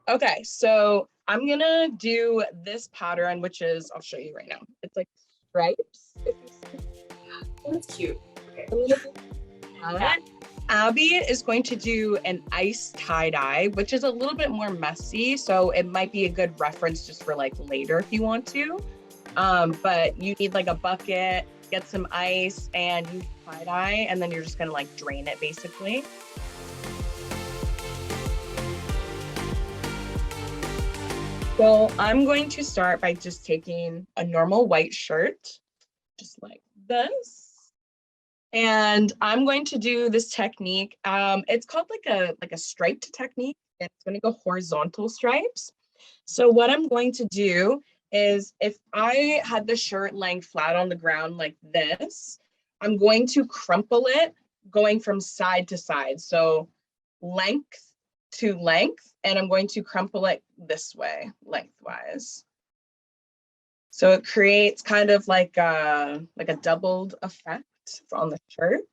Okay, so I'm gonna do this pattern, which is, I'll show you right now. It's like stripes. If you see. That's cute. Okay. Abby is going to do an ice tie-dye, which is a little bit more messy, so it might be a good reference just for like later if you want to. But you need like a bucket, get some ice, and use tie-dye, and then you're just gonna like drain it basically. So I'm going to start by just taking a normal white shirt, just like this. And I'm going to do this technique. It's called like a striped technique, and it's going to go horizontal stripes. So what I'm going to do is, if I had the shirt laying flat on the ground like this, I'm going to crumple it going from side to side. So length to length, and I'm going to crumple it this way, lengthwise. So it creates kind of like a doubled effect on the shirt.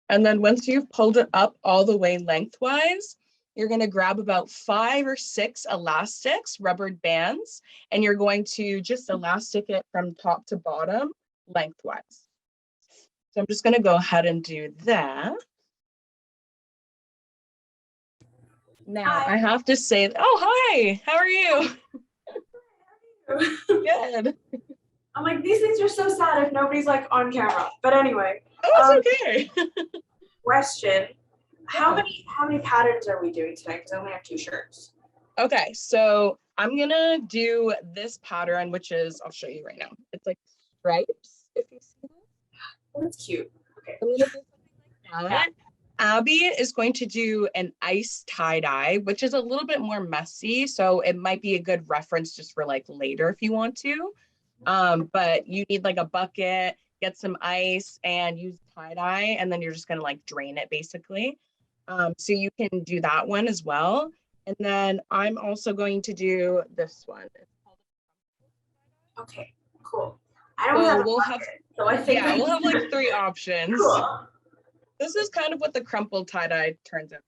And then once you've pulled it up all the way lengthwise, you're going to grab about 5 or 6 elastics, rubbered bands, and you're going to just elastic it from top to bottom lengthwise. So I'm just going to go ahead and do that. Now I have to say, oh, hi, how are you? Good. I'm like, these things are so sad if nobody's like on camera. But anyway. Oh, it's okay. Question. How many patterns are we doing today? Because I only have 2 shirts. Okay, so I'm gonna do this pattern, which is, I'll show you right now. It's like stripes, if you see that. Oh, that's cute. Okay. I'm gonna do something like that. Abby is going to do an ice tie-dye, which is a little bit more messy, so it might be a good reference just for like later if you want to. But you need like a bucket, get some ice, and use tie-dye, and then you're just gonna like drain it basically. So you can do that one as well. And then I'm also going to do this one. Okay, cool. I don't have a bucket, so I think we'll have like 3 options. Cool. This is kind of what the crumpled tie-dye turns out.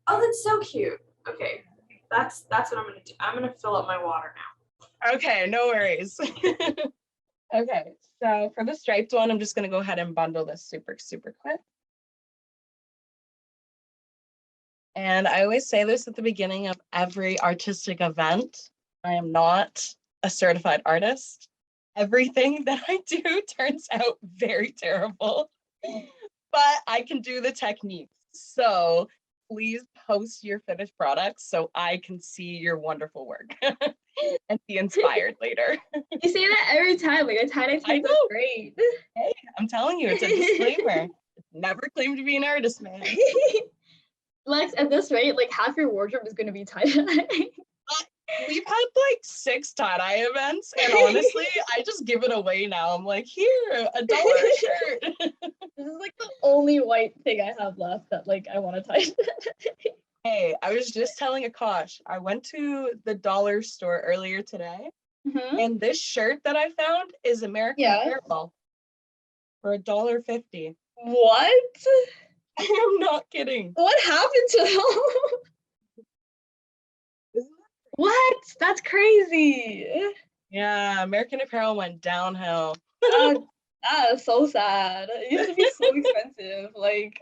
Oh, that's so cute. Okay, that's what I'm gonna do. I'm gonna fill up my water now. Okay, no worries. Okay, so for the striped one, I'm just gonna go ahead and bundle this super quick. And I always say this at the beginning of every artistic event. I am not a certified artist. Everything that I do turns out very terrible, but I can do the techniques. So please post your finished products so I can see your wonderful work and be inspired later. You say that every time, like a tie-dye turns out great. Hey, I'm telling you, it's a disclaimer. Never claim to be an artist, man. Lex, at this rate, like half your wardrobe is going to be tie-dye. We've had like 6 tie-dye events, and honestly, I just give it away now. I'm like, here, $1 shirt. This is like the only white thing I have left that like I want to tie-dye. Hey, I was just telling Akash, I went to the dollar store earlier today, and this shirt that I found is American Apparel for $1.50. What? I am not kidding. What happened to them? What? That's crazy. Yeah, American Apparel went downhill. That is so sad. It used to be so expensive. Like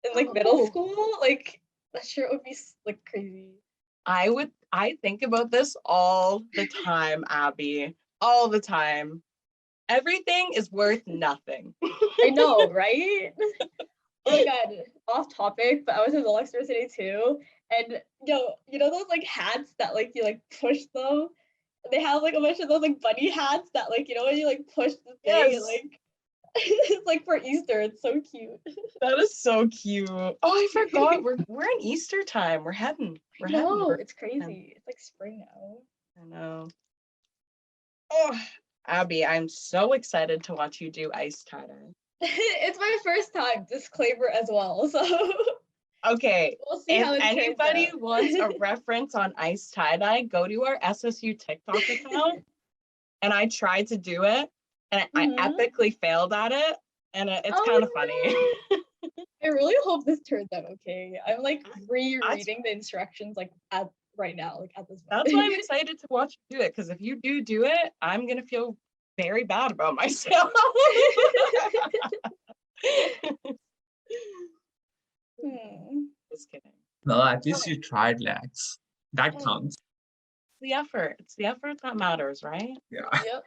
in like middle school, like that shirt would be like crazy. I think about this all the time, Abby. All the time. Everything is worth nothing. I know, right? Oh my god, off topic, but I was in the Lex store today too. And you know those like hats that like you like push them? They have like a bunch of those like bunny hats that like, you know, when you like push the thing and like it's like for Easter. It's so cute. That is so cute. Oh, I forgot. We're in Easter time. We're heading. It's crazy. It's like spring now. I know. Oh, Abby, I'm so excited to watch you do ice tie-dye. It's my first time, disclaimer as well. So okay, we'll see if anybody wants a reference on ice tie-dye, go to our SSU TikTok account. And I tried to do it, and I epically failed at it, and it's kind of funny. I really hope this turns out okay. I'm like rereading the instructions like at right now, like at this That's why I'm moment. excited to watch you do it, because if you do it, I'm gonna feel very bad about myself. Just kidding. No, at least you tried, Lex. That Oh. counts. The effort. It's the effort that matters, right? Yeah. Yep.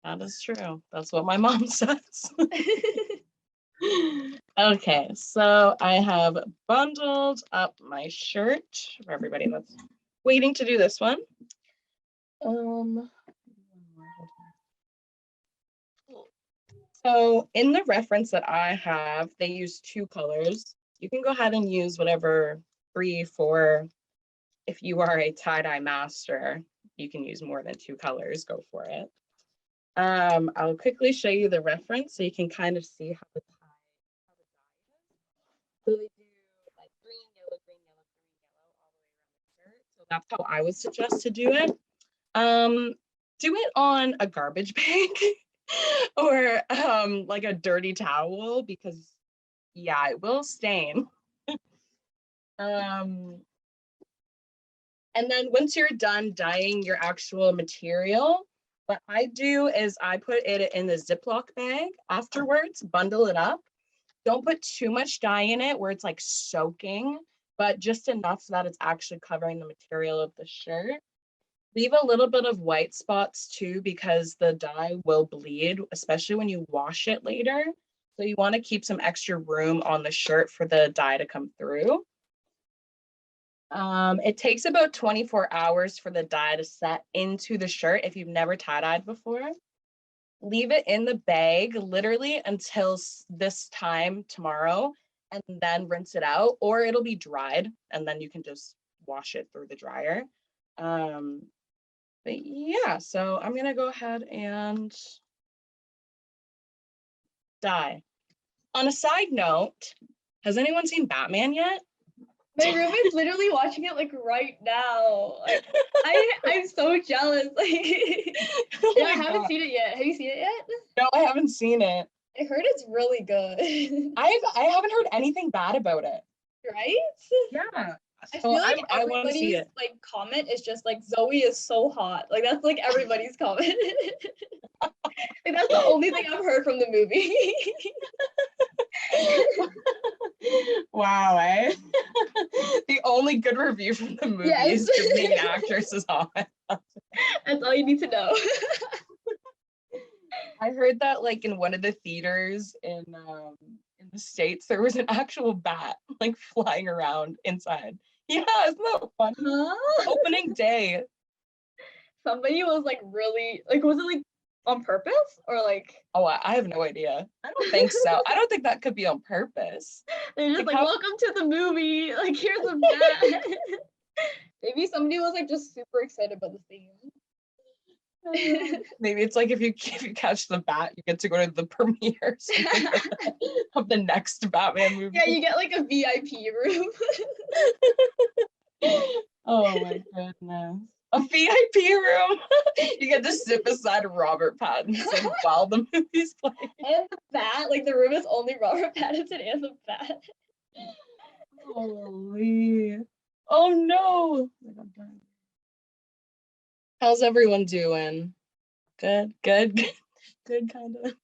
That is true. That's what my mom says. Okay, so I have bundled up my shirt for everybody that's waiting to do this one. So in the reference that I have, they use 2 colors. You can go ahead and use whatever 3, 4. If you are a tie-dye master, you can use more than 2 colors, go for it. I'll quickly show you the reference so you can kind of see how the dye is. So they do like green, yellow, green, yellow, green, yellow, all the way around the shirt. So that's how I would suggest to do it. Do it on a garbage bag or like a dirty towel, because yeah, it will stain. And then once you're done dyeing your actual material, what I do is I put it in the Ziploc bag afterwards, bundle it up. Don't put too much dye in it where it's like soaking, but just enough so that it's actually covering the material of the shirt. Leave a little bit of white spots too, because the dye will bleed, especially when you wash it later. So you want to keep some extra room on the shirt for the dye to come through. It takes about 24 hours for the dye to set into the shirt if you've never tie-dyed before. Leave it in the bag literally until this time tomorrow, and then rinse it out, or it'll be dried and then you can just wash it through the dryer. But yeah, so I'm gonna go ahead and dye. On a side note, has anyone seen Batman yet? My roommate's literally watching it like right now. Like I'm so jealous. Like Oh yeah, my I haven't God. seen it yet. Have you seen it yet? No, I haven't seen it. I heard it's really good. I haven't heard anything bad about it. Right? Yeah. I So feel like I want to see everybody's it. like comment is just like Zoe is so hot. Like that's like everybody's comment. Like that's the only thing I've heard from the movie. Wow, eh? The only good review from the movie Yes. is the main actress is hot. That's all you need to know. I heard that like in one of the theaters in the States, there was an actual bat like flying around inside. Yeah, isn't that fun? Huh? Opening day. Somebody was like really like was it like on purpose or like Oh, I have no idea. I don't think so. I don't think that could be on purpose. they're just Like like how- welcome to the movie. Like here's a bat. Maybe somebody was like just super excited about the theme. Maybe it's like if you catch the bat, you get to go to the premiere or something like that of the next Batman movie. Yeah, you get like a VIP room. Oh my goodness. A VIP room. You get to sit beside Robert Pattinson while the movie's playing. And the bat, like the room is only Robert Pattinson and the bat. Holy. Oh no. How's everyone doing? Good, good, good, good kind of.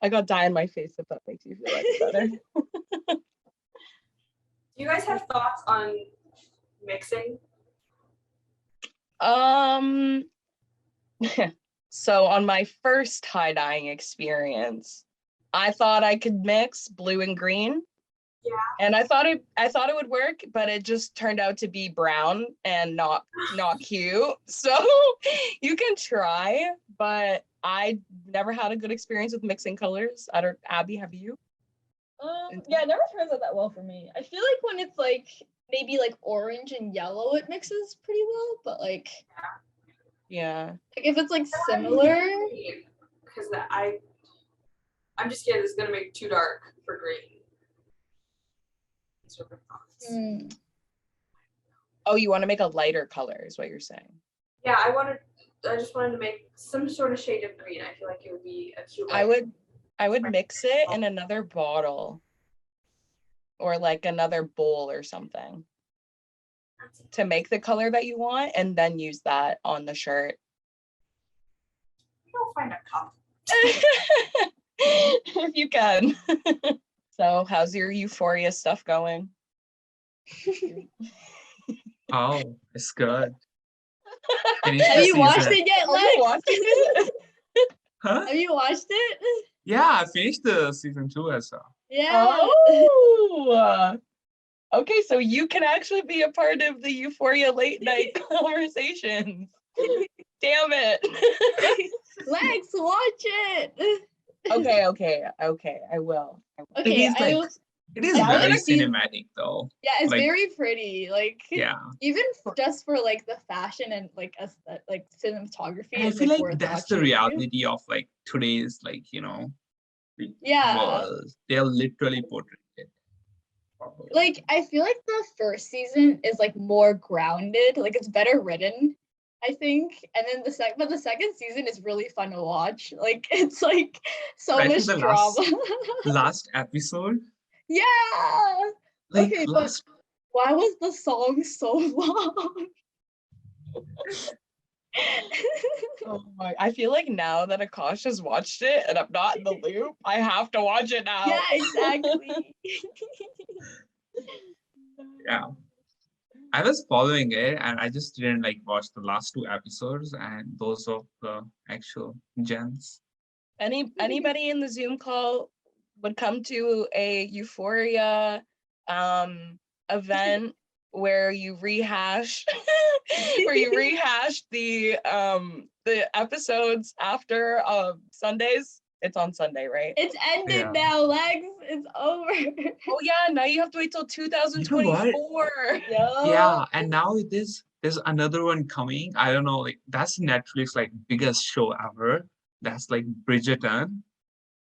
I got dye in my face if that makes you feel like better. Do you guys have thoughts on mixing? So on my first tie-dyeing experience, I thought I could mix blue and green. Yeah. And I thought it would work, but it just turned out to be brown and not cute. So you can try, but I never had a good experience with mixing colors. Abby, have you? Yeah, it never turns out that well for me. I feel like when it's like maybe like orange and yellow, it mixes pretty well, but like Yeah. if it's like similar. Because I'm just scared it's gonna make too dark for green. Oh, you want to make a lighter color is what you're saying. Yeah, I just wanted to make some sort of shade of green. I feel like it would be a cute. I would mix it in another bottle or like another bowl or something to make the color that you want, and then use that on the shirt. Go find a cup. If you can. So how's your Euphoria stuff going? Oh, it's good. Finished Have the you watched season. it yet, Are you Lex? watching it? Huh? Have you watched it? Yeah, I finished the season 2 as well. Yeah. Oh, okay, so you can actually be a part of the Euphoria late night conversations. Damn it. Lex, watch it. Okay, I will. It Okay, is I like was it is I very wanna see- cinematic though. yeah, it's like- very pretty. Like Yeah. even just for like the fashion and like like cinematography. And I it's, feel like worth that's the watching. reality of like today's the Yeah. world. They're literally portrayed it properly. Like I feel like the first season is like more grounded, like it's better written, I think. And then the second season is really fun to watch. Like it's like so Especially much the drama. last episode, Yeah. like Okay, but last why was the song so long? Oh my, I feel like now that Akash has watched it and I'm not in the loop, I have to watch it now. Yeah, exactly. yeah. I was following it and I just didn't like watch the last 2 episodes and those of the actual gems. Anybody in the Zoom call would come to a Euphoria event where you rehash the episodes after Sundays. It's on Sunday, right? It's ended Yeah. now, Lex. It's over. Oh yeah, now you have to wait till 2024. Yeah, and now there's another one coming. I don't know, like that's Netflix like biggest show ever. That's like Bridgerton.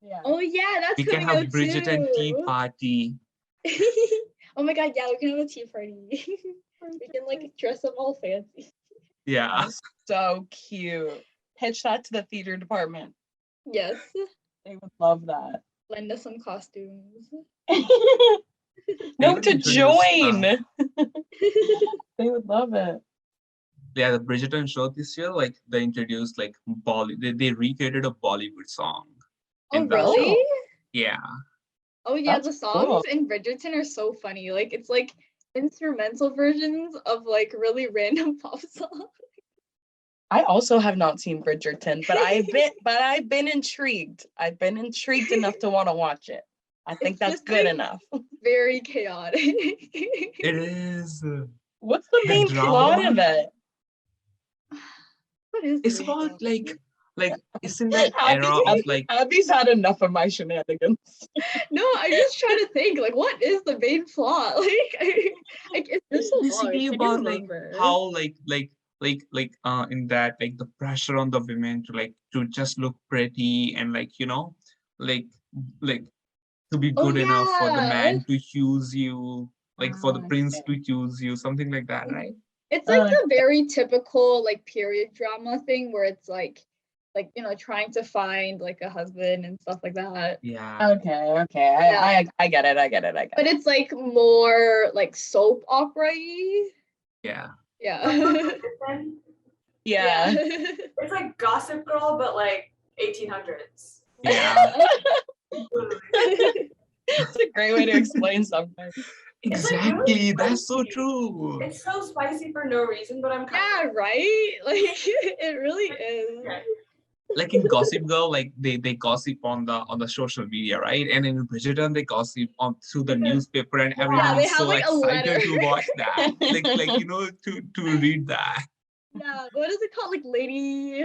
Yeah. Oh yeah, that's We can coming have out Bridgerton tea too. party. Oh my god, yeah, we can have a tea party. We can like dress up all fancy. Yeah. So cute. Pitch that to the theater department. Yes. They would love that. Lend us some costumes. No, even to introduce, join. They would love it. Yeah, the Bridgerton show this year, like they introduced like they recreated a Bollywood song. Oh in that really? show. Yeah. Oh yeah, That's the songs cool. in Bridgerton are so funny. Like it's like instrumental versions of like really random pop songs. I also have not seen Bridgerton, but I've been intrigued. I've been intrigued enough to want to watch it. I think It's that's just, good like, enough. Very chaotic. It is. What's the main plot of it? What is It's the about main like it's in that era of like Abby's had enough of my shenanigans. No, I'm just trying to think. Like, what is the main plot? Like it's just so long. I basically can't about even like remember. how in that like the pressure on the women to just look pretty and like like like to be Oh, good enough for the yeah. man to choose you, like for the prince Okay. to choose you, something like that, right? It's like the very typical like period drama thing where it's like trying to find like a husband and stuff like that. Yeah. Okay. Yeah. I get it. But it's like more like soap opera-y. Yeah. Yeah. Then Yeah. it's like Gossip Girl, but like 1800s. Yeah. Literally. It's a great way to explain something. It's like Exactly. really That's so spicy. true. It's so spicy for no reason, but I'm kind Yeah, right? Like it really is. okay. Like in Gossip Girl, like they gossip on the social media, right? And in Bridgerton, they gossip on through the newspaper, and Yeah, everyone they is have, so like, a excited letter. to watch that. like to read that. Yeah, what is it called? Like Lady.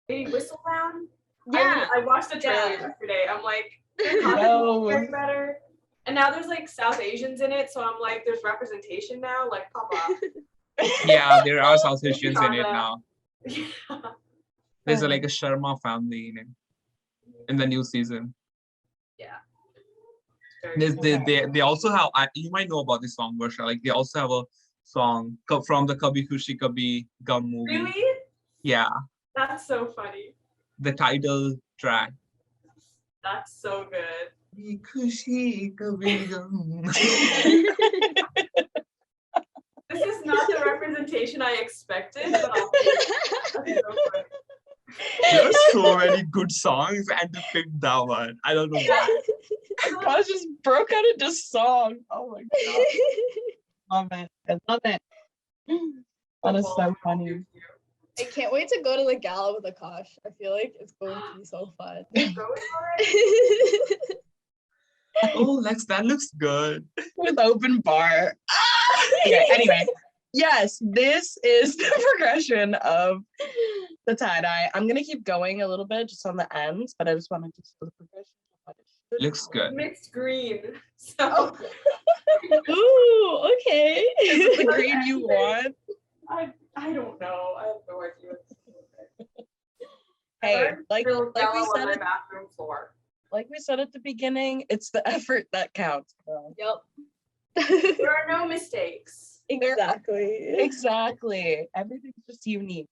Lady Whistledown. Yeah. I watched the trailer Yeah. yesterday. I'm like, their No. costumes are getting better. And now there's like South Asians in it, so I'm like, there's representation now. Like, papa. Yeah, there are South Asians in it Shonda. now. Yeah. There's like a Sharma family in it in the new season. Very They also have you might know about this song, Varsha. Like they also have a song from the Kabhi Khushi Kabhi Gum movie. Really? Yeah, That's so funny. the title track. That's so good. Kabhi khushi, kabhi gum. This is not the representation I expected, but I'll take it. That's so funny. There are so many good songs, and to pick that one, I don't know why. I just broke out into song. Oh my god. Love it. I love it. That is so funny. I can't wait to go to the gala with Akash. I feel like it's going to be so fun. Going for it? Oh, that looks good. With open bar. Okay, anyway. Yes, this is the progression of the tie-dye. I'm gonna keep going a little bit just on the ends, but I just wanted to show the progression of what it should Looks good. Mixed green. So Ooh, okay. Is it the green you want? I don't know. I have no idea. Hey, like we on said my it, bathroom floor. like we said at the beginning, it's the effort that counts. Bro. Yep. There are no mistakes. Exactly. Exactly. Everything's just unique.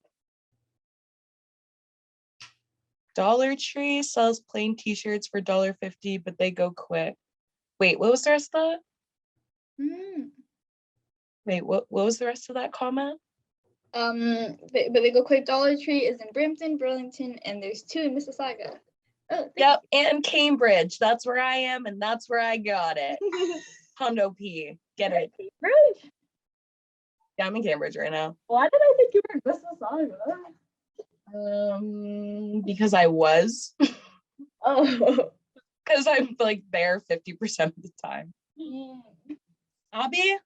Dollar Tree sells plain t-shirts for $1.50, but they go quick. Wait, what was the rest of that? Mm. Wait, what was the rest of that comment? But they go quick. Dollar Tree is in Brampton, Burlington, and there's 2 in Mississauga. Oh, thank Yep, and Cambridge. That's where I am, and that's where I got it. you. Hondo P. Get it. Cambridge? Yeah, I'm in Cambridge right now. Why did I think you were in Mississauga? Because I was. Oh. Because I'm like there 50% of the time. Abby,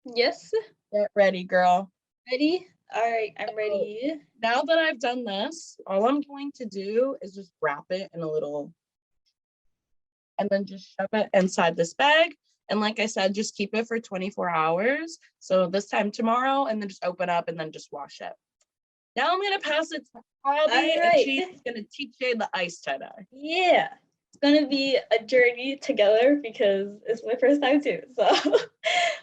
Yes. get ready, girl. Ready? All right, I'm ready. Now that I've done this, all I'm going to do is just wrap it in a little, and then just shove it inside this bag. And like I said, just keep it for 24 hours. So this time tomorrow, and then just open up and then just wash it. Now I'm gonna pass it to Abby, and Alright. she's gonna teach you the ice tie-dye. Yeah. It's gonna be a journey together because it's my first time too. So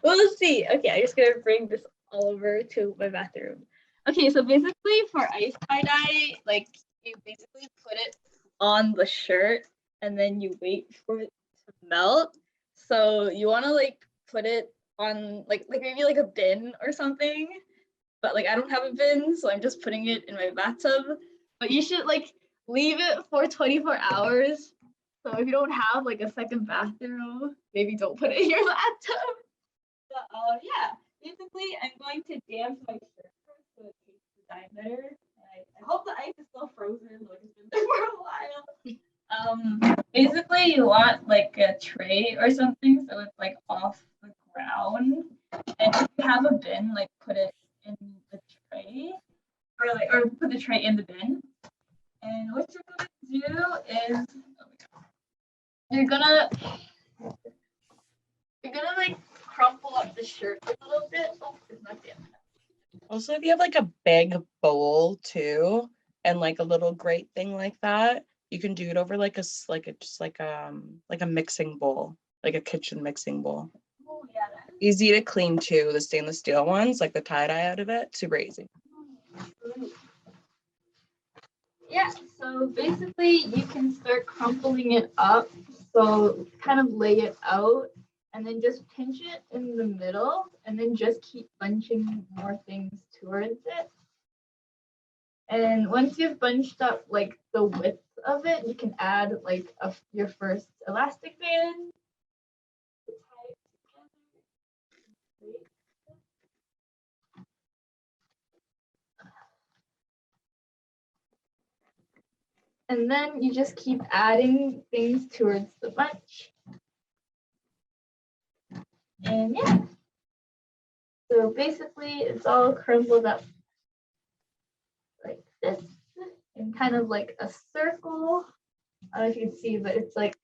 we'll see. Okay, I'm just gonna bring this all over to my bathroom. Okay, so basically for ice tie-dye, like you basically put it on the shirt and then you wait for it to melt. So you wanna like put it on like maybe like a bin or something. But like I don't have a bin, so I'm just putting it in my bathtub. But you should like leave it for 24 hours. So if you don't have like a second bathroom, maybe don't put it in your bathtub. But yeah, basically I'm going to damp my shirt first so it takes the dye better. And I hope the ice is still frozen, like it's been there for a while. Basically you want like a tray or something so it's like off the ground. And if you have a bin, like put it in the tray or put the tray in the bin. And what you're gonna do is you're gonna like crumple up the shirt a little bit. Oh, it's not damn. Also, if you have like a big bowl too, and like a little grate thing like that, you can do it over like a mixing bowl, like a kitchen mixing bowl. Oh yeah. Easy to clean too. The stainless steel ones, like the tie dye out of it, super easy. Yeah, so basically you can start crumpling it up. So kind of lay it out and then just pinch it in the middle and then just keep bunching more things towards it. And once you've bunched up like the width of it, you can add like your first elastic band. And then you just keep adding things towards the bunch. And yeah. So basically it's all crumbled up like this in kind of like a circle. I don't know if you can see, but it's like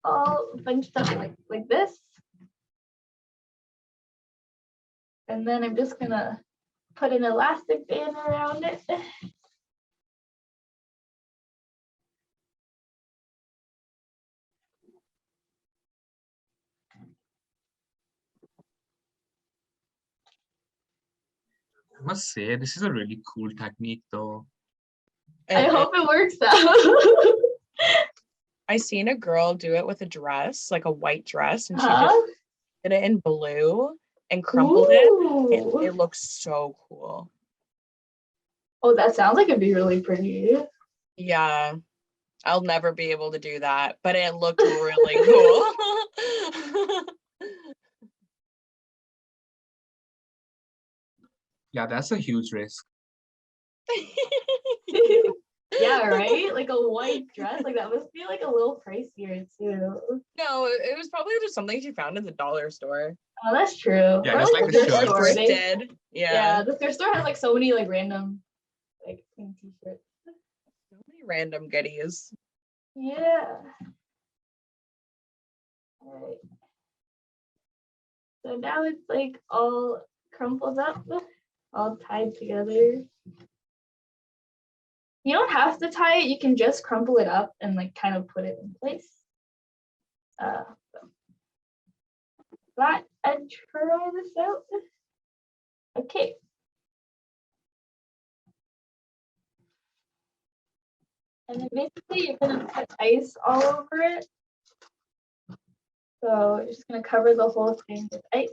all bunched up like this. And then I'm just gonna put an elastic band around it. I must say, this is a really cool technique though. I hope it works out. I seen a girl do it with a dress, like a white dress, and she Huh? did it in blue and crumpled it. Ooh. It looks so cool. Oh, that sounds like it'd be really pretty. Yeah, I'll never be able to do that, but it looked really cool. Yeah, that's a huge risk. Yeah, right? Like a white dress, like that must be like a little pricier too. No, it was probably just something she found in the dollar store. Oh, that's true. Yeah, Or just like like the a thrift shirt. store. They, Thrifted. yeah, Yeah. the thrift store has like so many like random like pink t-shirts. So many random goodies. Yeah. All right. So now it's like all crumpled up, all tied together. You don't have to tie it, you can just crumple it up and like kind of put it in place. So that and try this out. Okay. And then basically you're gonna put ice all over it. So you're just gonna cover the whole thing with ice.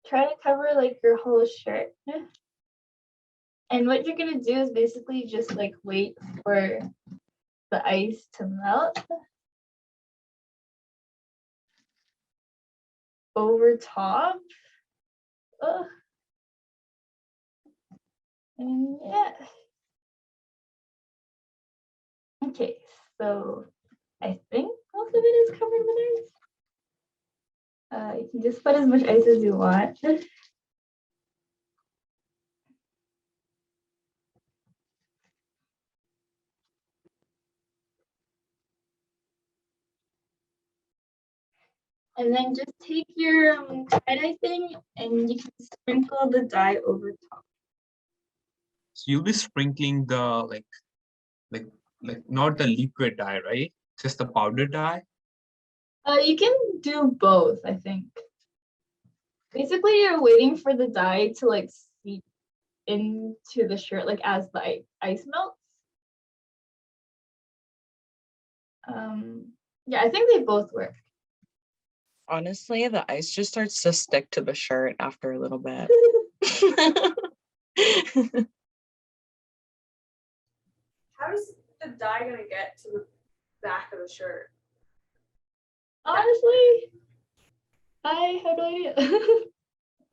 Try to cover like your whole shirt. And what you're gonna do is basically just like wait for the ice to melt over top. Ugh. And yeah. Okay, so I think most of it is covered with ice. You can just put as much ice as you want. And then just take your tie-dye thing and you can sprinkle the dye over top. So you'll be sprinkling the like not the liquid dye, right? Just the powder dye. You can do both, I think. Basically, you're waiting for the dye to like seep into the shirt, like as the ice melts. Yeah, I think they both work. Honestly, the ice just starts to stick to the shirt after a little bit. How is the dye gonna get to the back of the shirt? Honestly, I have no idea.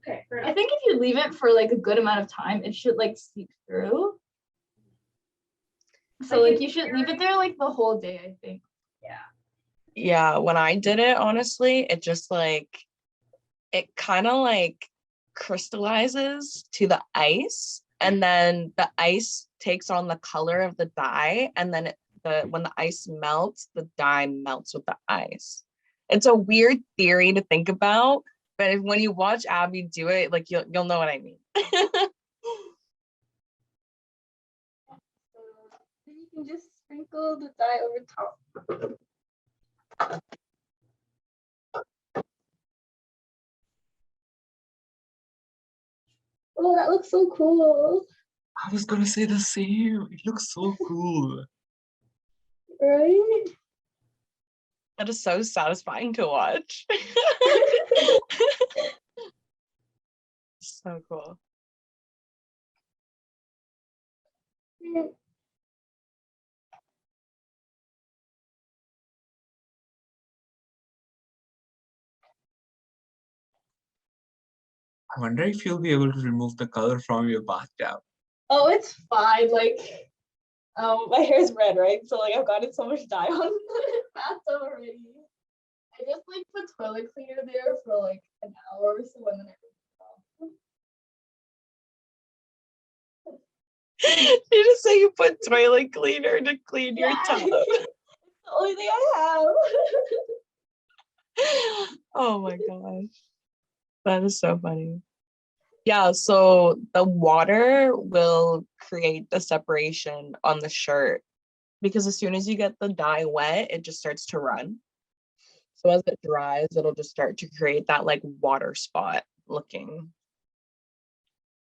Okay, fair I enough. think if you leave it for like a good amount of time, it should like seep through. So Like like you should leave it there like the whole day, I think. Yeah. Yeah, when I did it, honestly, it just like, it kind of like crystallizes to the ice, and then the ice takes on the color of the dye, and then when the ice melts, the dye melts with the ice. It's a weird theory to think about, but when you watch Abby do it, like you'll know what I mean. So then you can just sprinkle the dye over top. Oh, that looks so cool, I was gonna say the same. It looks so cool. right? That is so satisfying to watch. So cool. I wonder if you'll be able to remove the color from your bathtub. Oh, it's fine. Like, my hair's red, right? So like I've gotten so much dye on the bathtub already. I just like put toilet cleaner there for like an hour or so, and then You just say you put toilet cleaner to clean your yeah, tub. it's the only thing I have. Oh my gosh. That is so funny. Yeah, so the water will create the separation on the shirt because as soon as you get the dye wet, it just starts to run. So as it dries, it'll just start to create that like water spot looking.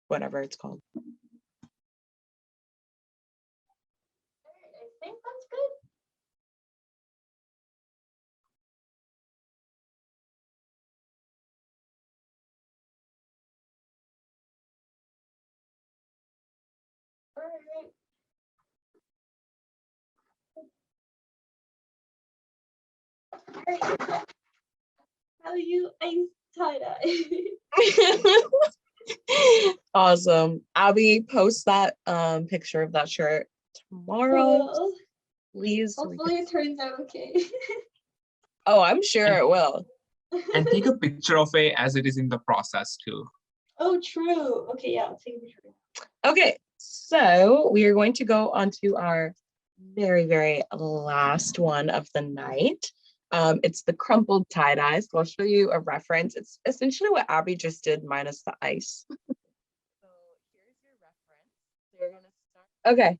whatever it's called. I think that's good. All right. How you tie dye? Awesome. Abby, post that picture of that shirt tomorrow, please. so we Hopefully can- it turns out okay. Oh, I'm sure it will. And take a picture of it as it is in the process too. Oh, true. Okay, yeah, I'll take a picture. Okay, so we are going to go on to our very, very last one of the night. It's the crumpled tie dye. So I'll show you a reference. It's essentially what Abby just did minus the ice. So here's your reference. So you're gonna start. Okay.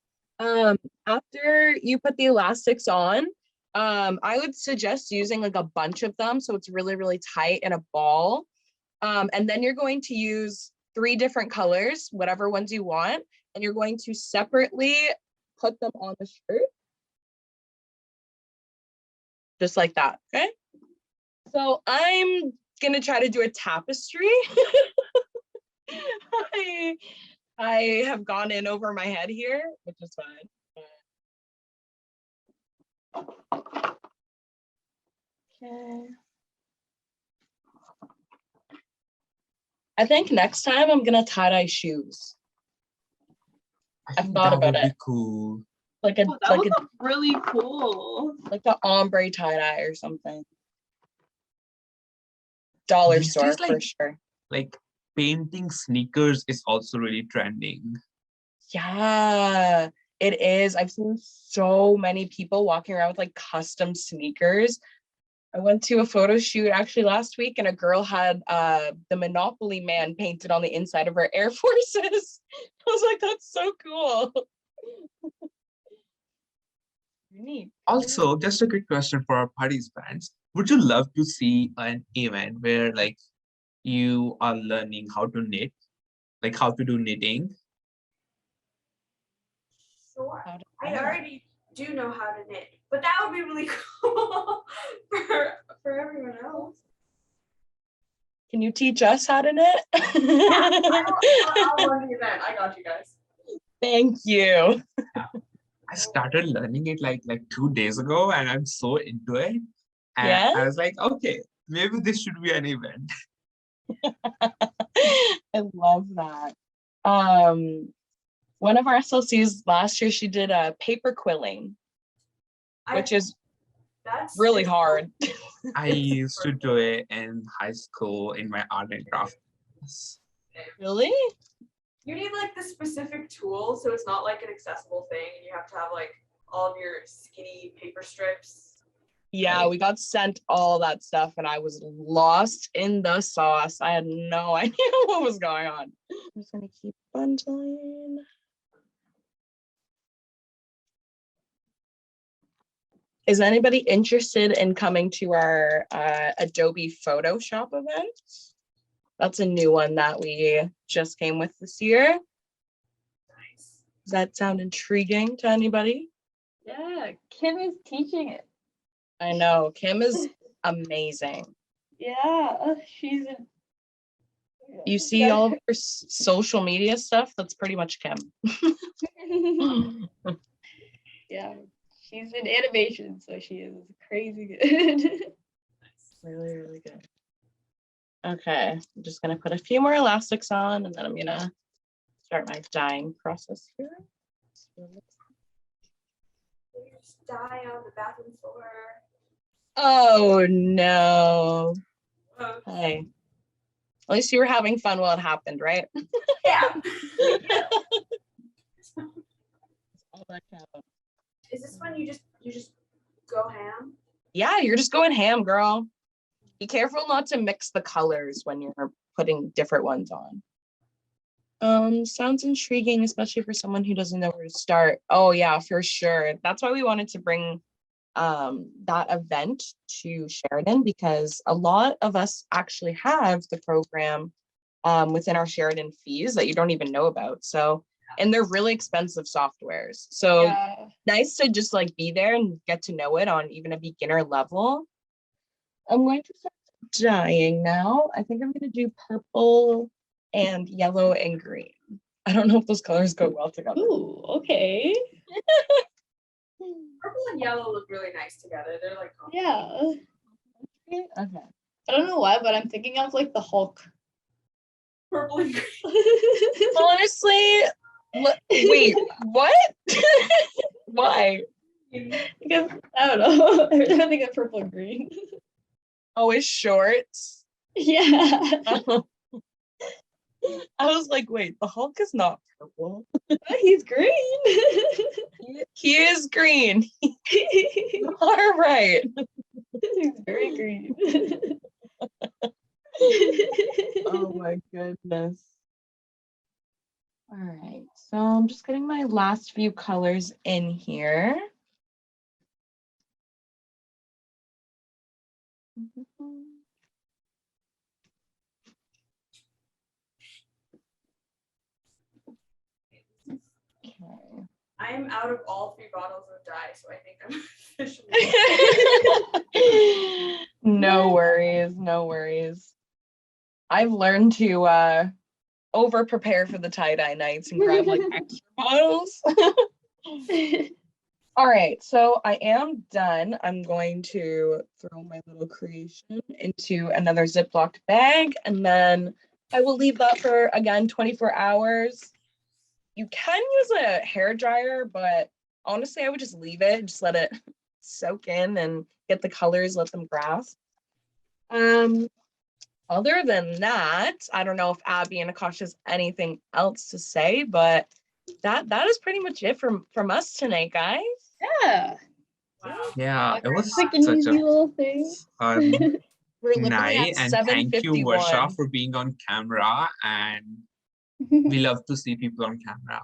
After you put the elastics on, I would suggest using like a bunch of them so it's really, really tight in a ball. And then you're going to use 3 different colors, whatever ones you want, and you're going to separately put them on the shirt. Just like that, okay? So I'm gonna try to do a tapestry. I have gone in over my head here, which is fine. Okay. I think next time I'm gonna tie-dye shoes. I I've think thought that about would be it. cool. Like a Oh, that like would a look really cool. like the ombre tie-dye or something. Dollar These store days, for like- sure. Like painting sneakers is also really trending. Yeah, it is. I've seen so many people walking around with like custom sneakers. I went to a photo shoot actually last week and a girl had the Monopoly Man painted on the inside of her Air Forces. I was like, that's so cool. Neat. Also, just a quick question for our participants. Would you love to see an event where like you are learning how to knit, like how to do knitting? Sure. How to I knit. already do know how to knit, but that would be really cool for everyone else. Can you teach us how to knit? I'll run the event. I got you guys. Thank you. I started learning it like 2 days ago and I'm so into it. And Yeah? I was like, okay, maybe this should be an event. I love that. One of our SLCs last year, she did a paper quilling, which is That's really it's- hard. I used to do it in high school in my art and craft class. Really? You need like the specific tool, so it's not like an accessible thing, and you have to have like all of your skinny paper strips. Yeah, Right. we got sent all that stuff and I was lost in the sauce. I had no idea what was going on. I'm just gonna keep bundling. Is anybody interested in coming to our Adobe Photoshop event? That's a new one that we just came with this year. Nice. Does that sound intriguing to anybody? Yeah, Kim is teaching it. I know, Kim is amazing. Yeah, she's in. You see all of her social media stuff, that's pretty much Kim. Yeah, she's in animation, so she is crazy good. Really, really good. Okay, I'm just gonna put a few more elastics on and then I'm gonna start my dyeing process here. Just die on the bathroom floor. Oh no. Oh, Hey. At least you were having fun while it happened, right? yeah. All that counts. Is this when you just go ham? Yeah, you're just going ham, girl. Be careful not to mix the colors when you're putting different ones on. Sounds intriguing, especially for someone who doesn't know where to start. Oh yeah, for sure. That's why we wanted to bring that event to Sheridan, because a lot of us actually have the program within our Sheridan fees that you don't even know about. So, and they're really expensive softwares. So Yeah. nice to just like be there and get to know it on even a beginner level. I'm going to start dyeing now. I think I'm going to do purple and yellow and green. I don't know if those colors go well together. Ooh, okay. Purple and yellow look really nice together. They're like, Yeah. Okay. I don't know why, but I'm thinking of like the Hulk. purple and green. Honestly, wait, what? Why? Because I don't know. Every time I think of purple and green. Oh, it's shorts. Yeah. I was like, wait, the Hulk is not purple. He's green. He is green. All right. He's very green. Oh my goodness. All right, so I'm just getting my last few colors in here. Okay. I am out of all 3 bottles of dye, so I think I'm officially. No worries, no worries. I've learned to over prepare for the tie-dye nights and grab like extra bottles. All right, so I am done. I'm going to throw my little creation into another Ziploc bag, and then I will leave that for, again, 24 hours. You can use a hair dryer, but honestly, I would just leave it, just let it soak in and get the colors, let them grasp. Other than that, I don't know if Abby and Akash has anything else to say, but that is pretty much it from us tonight, guys. Yeah. Wow. Yeah, it was Like an such easy a little thing. fun We're literally night, at and thank you, Varsha, 7:51. for being on camera. And we love to see people on camera.